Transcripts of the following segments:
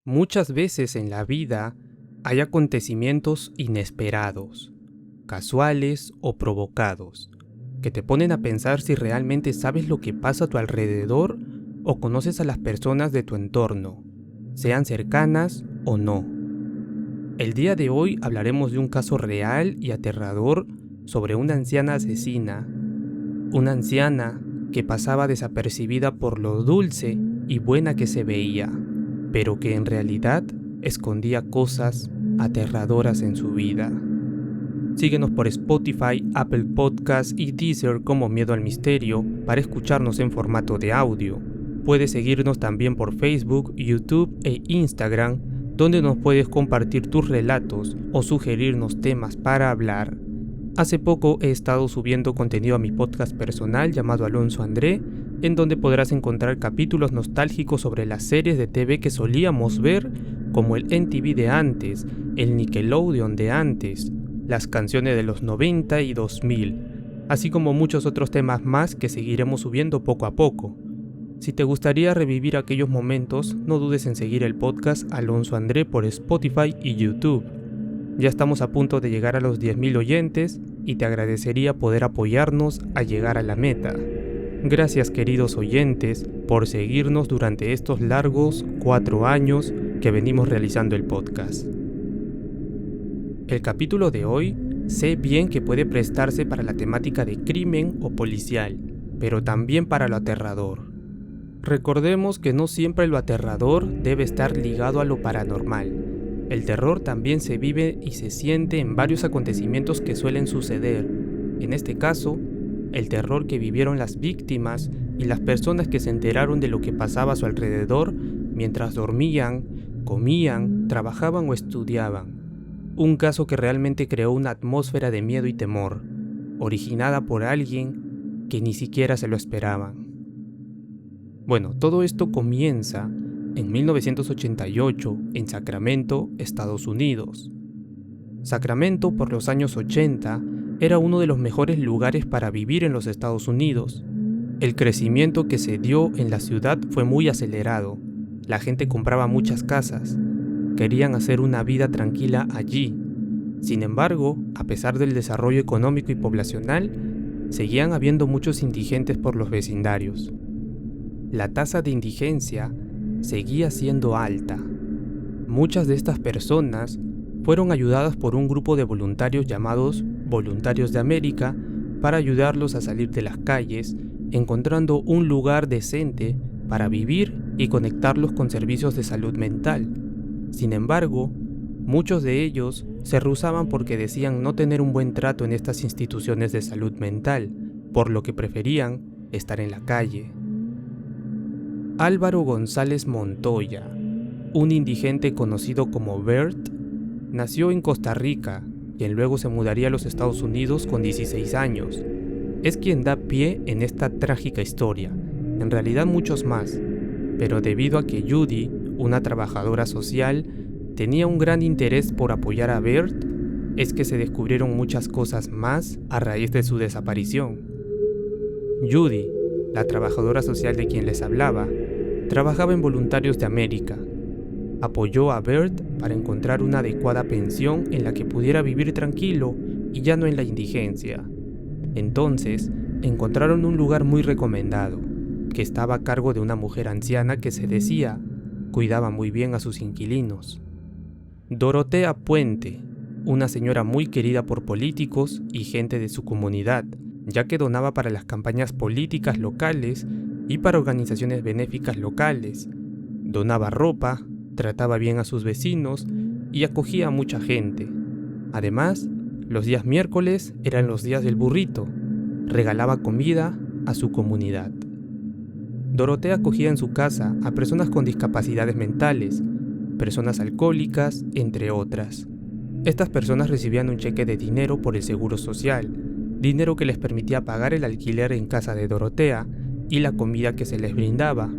Muchas veces en la vida hay acontecimientos inesperados, casuales o provocados, que te ponen a pensar si realmente sabes lo que pasa a tu alrededor o conoces a las personas de tu entorno, sean cercanas o no. El día de hoy hablaremos de un caso real y aterrador sobre una anciana asesina, una anciana que pasaba desapercibida por lo dulce y buena que se veía, pero que en realidad escondía cosas aterradoras en su vida. Síguenos por Spotify, Apple Podcasts y Deezer como Miedo al Misterio para escucharnos en formato de audio. Puedes seguirnos también por Facebook, YouTube e Instagram, donde nos puedes compartir tus relatos o sugerirnos temas para hablar. Hace poco he estado subiendo contenido a mi podcast personal llamado Alonso André, en donde podrás encontrar capítulos nostálgicos sobre las series de TV que solíamos ver, como el MTV de antes, el Nickelodeon de antes, las canciones de los 90 y 2000, así como muchos otros temas más que seguiremos subiendo poco a poco. Si te gustaría revivir aquellos momentos, no dudes en seguir el podcast Alonso André por Spotify y YouTube. Ya estamos a punto de llegar a los 10.000 oyentes y te agradecería poder apoyarnos a llegar a la meta. Gracias, queridos oyentes, por seguirnos durante estos largos 4 años que venimos realizando el podcast. El capítulo de hoy sé bien que puede prestarse para la temática de crimen o policial, pero también para lo aterrador. Recordemos que no siempre lo aterrador debe estar ligado a lo paranormal. El terror también se vive y se siente en varios acontecimientos que suelen suceder. En este caso, el terror que vivieron las víctimas y las personas que se enteraron de lo que pasaba a su alrededor mientras dormían, comían, trabajaban o estudiaban. Un caso que realmente creó una atmósfera de miedo y temor, originada por alguien que ni siquiera se lo esperaban. Bueno, todo esto comienza en 1988 en Sacramento, Estados Unidos. Sacramento, por los años 80, era uno de los mejores lugares para vivir en los Estados Unidos. El crecimiento que se dio en la ciudad fue muy acelerado. La gente compraba muchas casas. Querían hacer una vida tranquila allí. Sin embargo, a pesar del desarrollo económico y poblacional, seguían habiendo muchos indigentes por los vecindarios. La tasa de indigencia seguía siendo alta. Muchas de estas personas fueron ayudadas por un grupo de voluntarios llamados Voluntarios de América para ayudarlos a salir de las calles, encontrando un lugar decente para vivir y conectarlos con servicios de salud mental. Sin embargo, muchos de ellos se rehusaban porque decían no tener un buen trato en estas instituciones de salud mental, por lo que preferían estar en la calle. Álvaro González Montoya, un indigente conocido como Bert, nació en Costa Rica, quien luego se mudaría a los Estados Unidos con 16 años. Es quien da pie en esta trágica historia, en realidad muchos más, pero debido a que Judy, una trabajadora social, tenía un gran interés por apoyar a Bert, es que se descubrieron muchas cosas más a raíz de su desaparición. Judy, la trabajadora social de quien les hablaba, trabajaba en Voluntarios de América. Apoyó a Bert para encontrar una adecuada pensión en la que pudiera vivir tranquilo y ya no en la indigencia. Entonces, encontraron un lugar muy recomendado, que estaba a cargo de una mujer anciana que se decía cuidaba muy bien a sus inquilinos. Dorotea Puente, una señora muy querida por políticos y gente de su comunidad, ya que donaba para las campañas políticas locales y para organizaciones benéficas locales. Donaba ropa, trataba bien a sus vecinos y acogía a mucha gente. Además, los días miércoles eran los días del burrito. Regalaba comida a su comunidad. Dorotea acogía en su casa a personas con discapacidades mentales, personas alcohólicas, entre otras. Estas personas recibían un cheque de dinero por el seguro social, dinero que les permitía pagar el alquiler en casa de Dorotea y la comida que se les brindaba.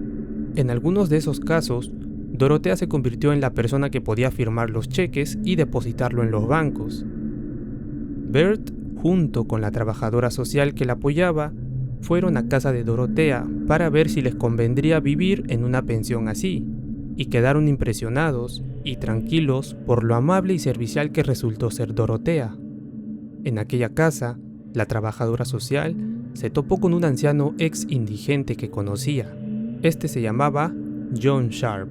En algunos de esos casos, Dorotea se convirtió en la persona que podía firmar los cheques y depositarlo en los bancos. Bert, junto con la trabajadora social que la apoyaba, fueron a casa de Dorotea para ver si les convendría vivir en una pensión así. y quedaron impresionados y tranquilos por lo amable y servicial que resultó ser Dorotea. En aquella casa, la trabajadora social se topó con un anciano ex indigente que conocía. Este se llamaba John Sharp,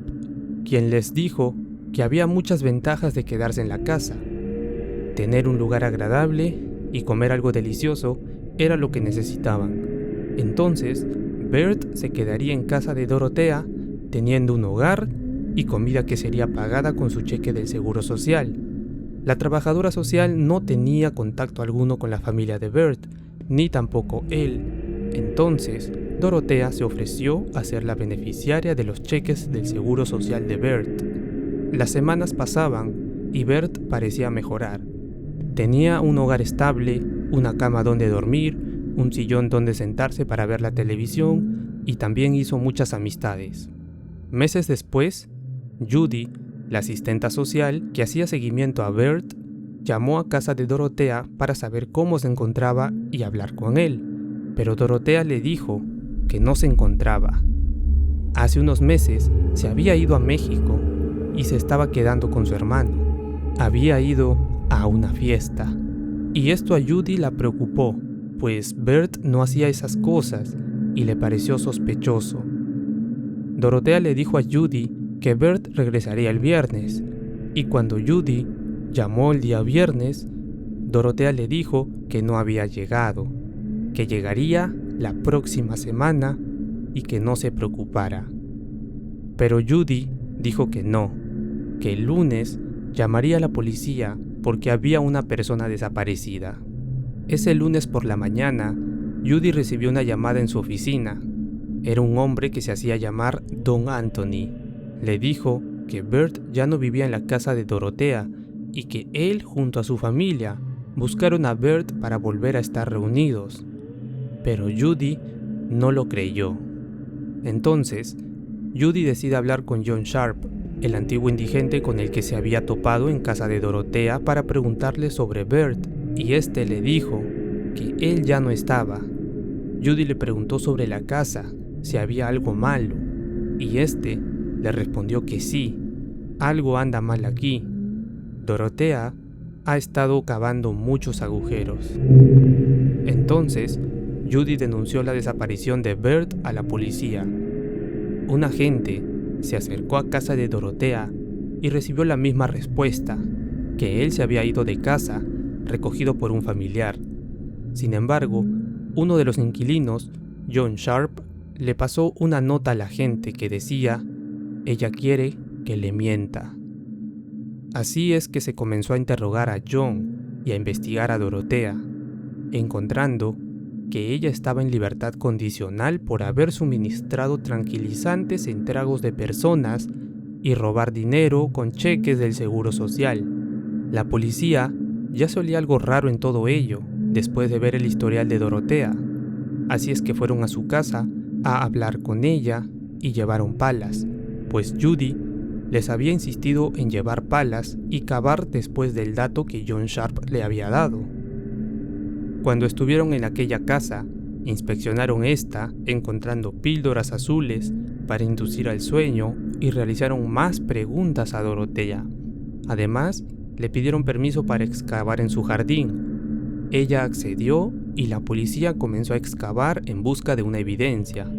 quien les dijo que había muchas ventajas de quedarse en la casa. Tener un lugar agradable y comer algo delicioso era lo que necesitaban. Entonces, Bert se quedaría en casa de Dorotea, teniendo un hogar y comida que sería pagada con su cheque del Seguro Social. La trabajadora social no tenía contacto alguno con la familia de Bert, ni tampoco él. Entonces, Dorotea se ofreció a ser la beneficiaria de los cheques del Seguro Social de Bert. Las semanas pasaban y Bert parecía mejorar. Tenía un hogar estable, una cama donde dormir, un sillón donde sentarse para ver la televisión y también hizo muchas amistades. Meses después, Judy, la asistenta social que hacía seguimiento a Bert, llamó a casa de Dorotea para saber cómo se encontraba y hablar con él, pero Dorotea le dijo que no se encontraba. Hace unos meses se había ido a México y se estaba quedando con su hermano. Había ido a una fiesta. Y esto a Judy la preocupó, pues Bert no hacía esas cosas y le pareció sospechoso. Dorotea le dijo a Judy que Bert regresaría el viernes, y cuando Judy llamó el día viernes, Dorotea le dijo que no había llegado, que llegaría la próxima semana y que no se preocupara. Pero Judy dijo que no, que el lunes llamaría a la policía porque había una persona desaparecida. Ese lunes por la mañana, Judy recibió una llamada en su oficina. Era un hombre que se hacía llamar Don Anthony. Le dijo que Bert ya no vivía en la casa de Dorotea y que él junto a su familia buscaron a Bert para volver a estar reunidos. Pero Judy no lo creyó. Entonces, Judy decide hablar con John Sharp, el antiguo indigente con el que se había topado en casa de Dorotea para preguntarle sobre Bert, y este le dijo que él ya no estaba. Judy le preguntó sobre la casa, si había algo malo, y este le respondió que sí, algo anda mal aquí. Dorotea ha estado cavando muchos agujeros. Entonces, Judy denunció la desaparición de Bert a la policía. Un agente se acercó a casa de Dorotea y recibió la misma respuesta, que él se había ido de casa, recogido por un familiar. Sin embargo, uno de los inquilinos, John Sharp, le pasó una nota al agente que decía: ella quiere que le mienta. Así es que se comenzó a interrogar a John y a investigar a Dorotea, encontrando que ella estaba en libertad condicional por haber suministrado tranquilizantes en tragos de personas y robar dinero con cheques del Seguro Social. La policía ya se olía algo raro en todo ello, después de ver el historial de Dorotea. Así es que fueron a su casa a hablar con ella y llevaron palas, pues Judy les había insistido en llevar palas y cavar después del dato que John Sharp le había dado. Cuando estuvieron en aquella casa, inspeccionaron esta, encontrando píldoras azules para inducir al sueño y realizaron más preguntas a Dorotea. Además, le pidieron permiso para excavar en su jardín. Ella accedió y la policía comenzó a excavar en busca de una evidencia.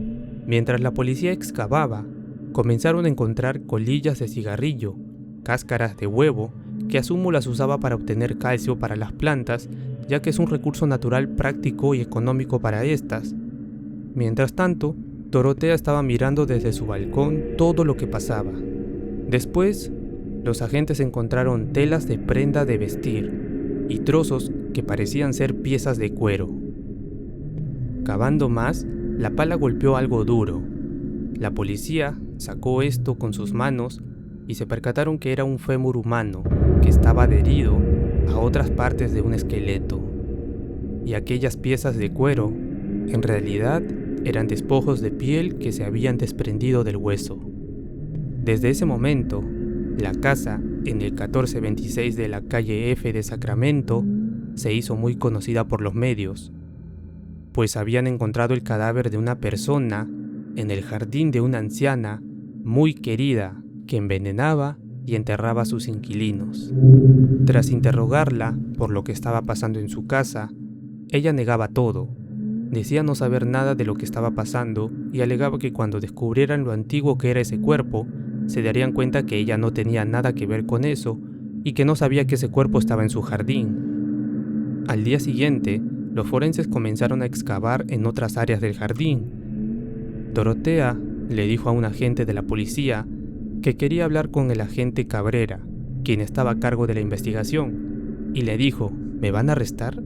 Mientras la policía excavaba, comenzaron a encontrar colillas de cigarrillo, cáscaras de huevo, que asumo las usaba para obtener calcio para las plantas, ya que es un recurso natural práctico y económico para estas. Mientras tanto, Dorotea estaba mirando desde su balcón todo lo que pasaba. Después, los agentes encontraron telas de prenda de vestir y trozos que parecían ser piezas de cuero. Cavando más, la pala golpeó algo duro. La policía sacó esto con sus manos y se percataron que era un fémur humano que estaba adherido a otras partes de un esqueleto. Y aquellas piezas de cuero, en realidad, eran despojos de piel que se habían desprendido del hueso. Desde ese momento, la casa, en el 1426 de la calle F de Sacramento, se hizo muy conocida por los medios, pues habían encontrado el cadáver de una persona en el jardín de una anciana muy querida que envenenaba y enterraba a sus inquilinos. Tras interrogarla por lo que estaba pasando en su casa, ella negaba todo. Decía no saber nada de lo que estaba pasando y alegaba que cuando descubrieran lo antiguo que era ese cuerpo, se darían cuenta que ella no tenía nada que ver con eso y que no sabía que ese cuerpo estaba en su jardín. Al día siguiente, los forenses comenzaron a excavar en otras áreas del jardín. Dorotea le dijo a un agente de la policía que quería hablar con el agente Cabrera, quien estaba a cargo de la investigación, y le dijo, ¿me van a arrestar?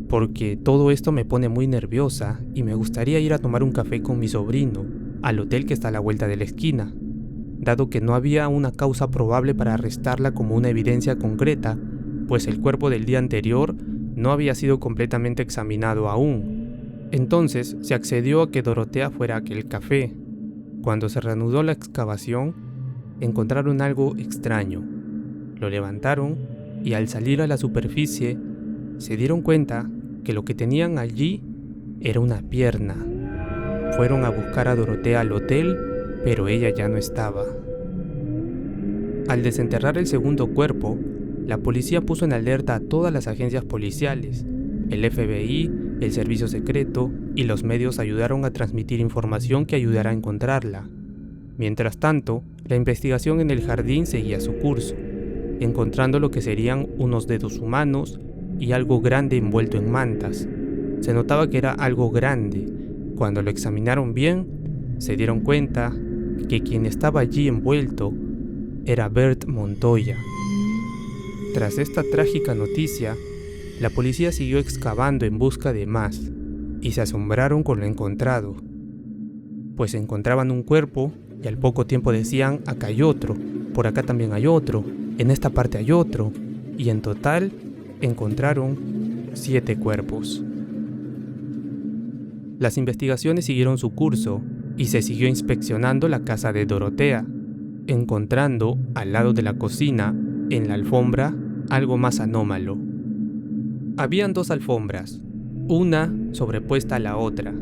Porque todo esto me pone muy nerviosa y me gustaría ir a tomar un café con mi sobrino al hotel que está a la vuelta de la esquina. Dado que no había una causa probable para arrestarla como una evidencia concreta, pues el cuerpo del día anterior no había sido completamente examinado aún. Entonces se accedió a que Dorotea fuera a aquel café. Cuando se reanudó la excavación, encontraron algo extraño. Lo levantaron y al salir a la superficie, se dieron cuenta que lo que tenían allí era una pierna. Fueron a buscar a Dorotea al hotel, pero ella ya no estaba. Al desenterrar el segundo cuerpo, la policía puso en alerta a todas las agencias policiales. El FBI, el servicio secreto y los medios ayudaron a transmitir información que ayudará a encontrarla. Mientras tanto, la investigación en el jardín seguía su curso, encontrando lo que serían unos dedos humanos y algo grande envuelto en mantas. Se notaba que era algo grande. Cuando lo examinaron bien, se dieron cuenta que quien estaba allí envuelto era Bert Montoya. Tras esta trágica noticia, la policía siguió excavando en busca de más, y se asombraron con lo encontrado. Pues encontraban un cuerpo y al poco tiempo decían, acá hay otro, por acá también hay otro, en esta parte hay otro, y en total encontraron 7 cuerpos. Las investigaciones siguieron su curso y se siguió inspeccionando la casa de Dorotea, encontrando al lado de la cocina, en la alfombra, algo más anómalo. Habían 2 alfombras, una sobrepuesta a la otra.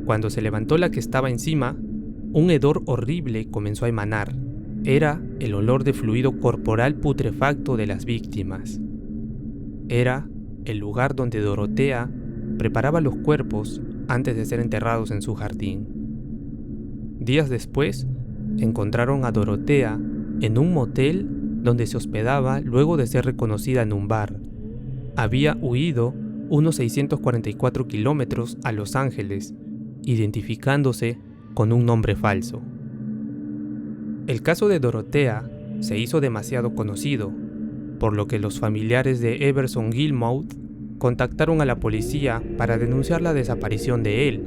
Cuando se levantó la que estaba encima, un hedor horrible comenzó a emanar. Era el olor de fluido corporal putrefacto de las víctimas. Era el lugar donde Dorotea preparaba los cuerpos antes de ser enterrados en su jardín. Días después, encontraron a Dorotea en un motel donde se hospedaba luego de ser reconocida en un bar. Había huido unos 644 kilómetros a Los Ángeles, identificándose con un nombre falso. El caso de Dorotea se hizo demasiado conocido, por lo que los familiares de Everson Gilmouth contactaron a la policía para denunciar la desaparición de él,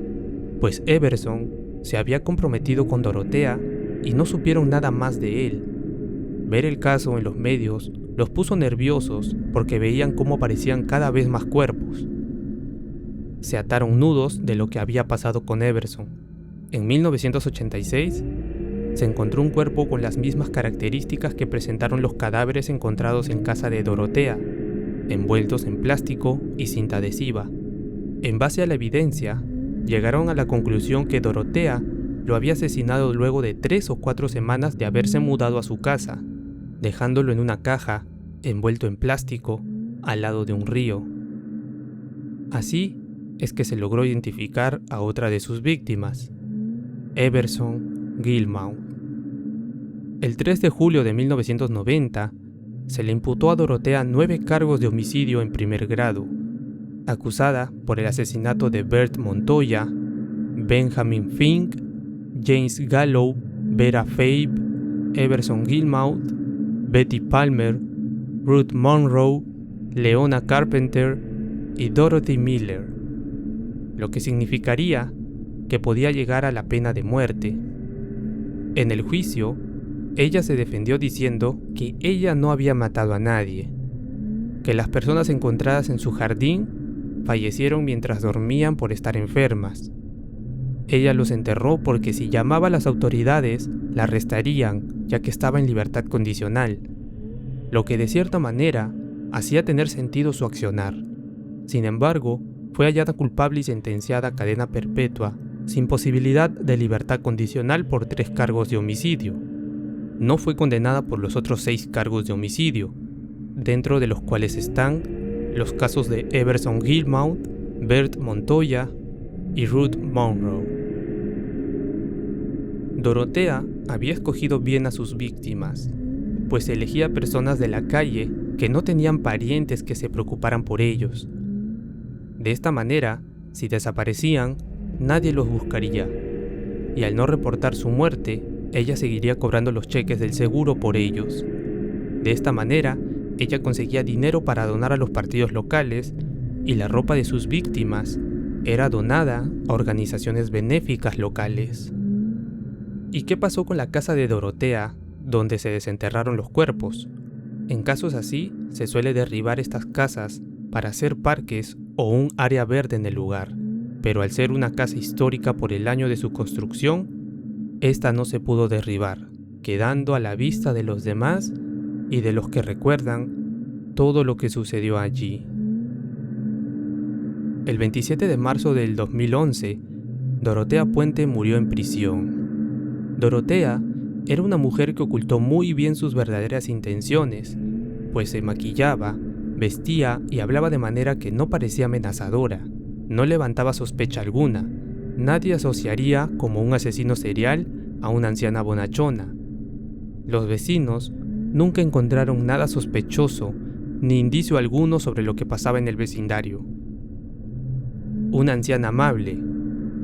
pues Everson se había comprometido con Dorotea y no supieron nada más de él. Ver el caso en los medios los puso nerviosos porque veían cómo aparecían cada vez más cuerpos. Se ataron nudos de lo que había pasado con Everson. En 1986, se encontró un cuerpo con las mismas características que presentaron los cadáveres encontrados en casa de Dorotea, envueltos en plástico y cinta adhesiva. En base a la evidencia, llegaron a la conclusión que Dorotea lo había asesinado luego de 3 o 4 semanas de haberse mudado a su casa, dejándolo en una caja, envuelto en plástico, al lado de un río. Así es que se logró identificar a otra de sus víctimas, Everson Gilmouth. El 3 de julio de 1990, se le imputó a Dorotea 9 cargos de homicidio en primer grado, acusada por el asesinato de Bert Montoya, Benjamin Fink, James Gallo, Vera Fabe, Everson Gilmouth, Betty Palmer, Ruth Monroe, Leona Carpenter y Dorothy Miller, lo que significaría que podía llegar a la pena de muerte. En el juicio, ella se defendió diciendo que ella no había matado a nadie, que las personas encontradas en su jardín fallecieron mientras dormían por estar enfermas. Ella los enterró porque si llamaba a las autoridades, la arrestarían, ya que estaba en libertad condicional, lo que de cierta manera hacía tener sentido su accionar. Sin embargo, fue hallada culpable y sentenciada a cadena perpetua, sin posibilidad de libertad condicional por 3 cargos de homicidio. no fue condenada por los otros 6 cargos de homicidio, dentro de los cuales están los casos de Everson Gilmouth, Bert Montoya y Ruth Monroe. Dorotea había escogido bien a sus víctimas, pues elegía personas de la calle que no tenían parientes que se preocuparan por ellos. De esta manera, si desaparecían, nadie los buscaría, y al no reportar su muerte, ella seguiría cobrando los cheques del seguro por ellos. De esta manera, ella conseguía dinero para donar a los partidos locales, y la ropa de sus víctimas era donada a organizaciones benéficas locales. ¿Y qué pasó con la casa de Dorotea, donde se desenterraron los cuerpos? En casos así, se suele derribar estas casas para hacer parques o un área verde en el lugar, pero al ser una casa histórica por el año de su construcción, esta no se pudo derribar, quedando a la vista de los demás y de los que recuerdan todo lo que sucedió allí. El 27 de marzo del 2011, Dorotea Puente murió en prisión. Dorotea era una mujer que ocultó muy bien sus verdaderas intenciones, pues se maquillaba, vestía y hablaba de manera que no parecía amenazadora, no levantaba sospecha alguna, nadie asociaría como un asesino serial a una anciana bonachona. Los vecinos nunca encontraron nada sospechoso ni indicio alguno sobre lo que pasaba en el vecindario. Una anciana amable,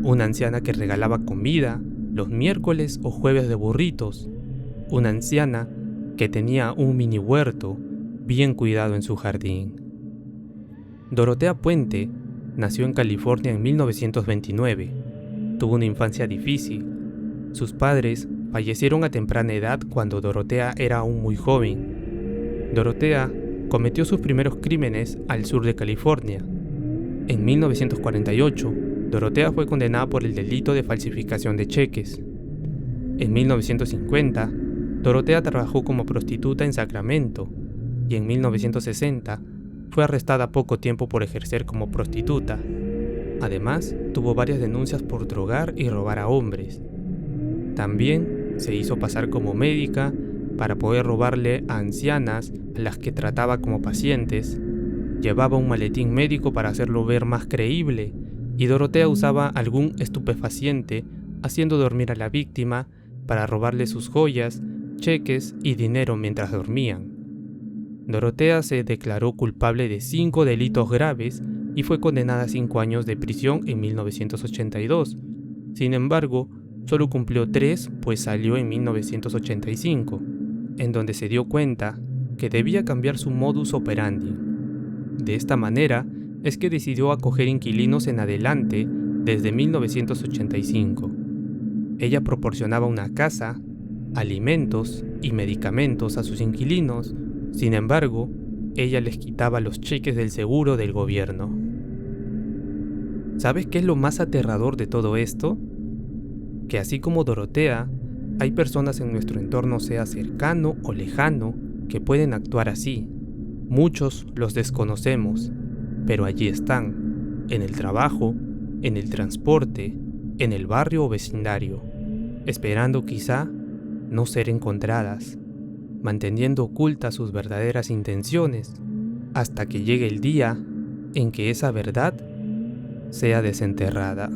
una anciana que regalaba comida los miércoles o jueves de burritos, una anciana que tenía un mini huerto bien cuidado en su jardín. Dorotea Puente nació en California en 1929. Tuvo una infancia difícil. Sus padres fallecieron a temprana edad cuando Dorotea era aún muy joven. Dorotea cometió sus primeros crímenes al sur de California. En 1948, Dorotea fue condenada por el delito de falsificación de cheques. En 1950, Dorotea trabajó como prostituta en Sacramento y en 1960 fue arrestada poco tiempo por ejercer como prostituta. Además, tuvo varias denuncias por drogar y robar a hombres. También se hizo pasar como médica para poder robarle a ancianas a las que trataba como pacientes. Llevaba un maletín médico para hacerlo ver más creíble, y Dorotea usaba algún estupefaciente haciendo dormir a la víctima para robarle sus joyas, cheques y dinero mientras dormían. Dorotea se declaró culpable de 5 delitos graves y fue condenada a 5 años de prisión en 1982. Sin embargo, solo cumplió 3, pues salió en 1985, en donde se dio cuenta que debía cambiar su modus operandi. De esta manera es que decidió acoger inquilinos en adelante desde 1985. Ella proporcionaba una casa, alimentos y medicamentos a sus inquilinos. Sin embargo, ella les quitaba los cheques del seguro del gobierno. ¿Sabes qué es lo más aterrador de todo esto? Que así como Dorotea, hay personas en nuestro entorno, sea cercano o lejano, que pueden actuar así. Muchos los desconocemos, pero allí están, en el trabajo, en el transporte, en el barrio o vecindario, esperando quizá no ser encontradas, manteniendo ocultas sus verdaderas intenciones, hasta que llegue el día en que esa verdad sea desenterrada.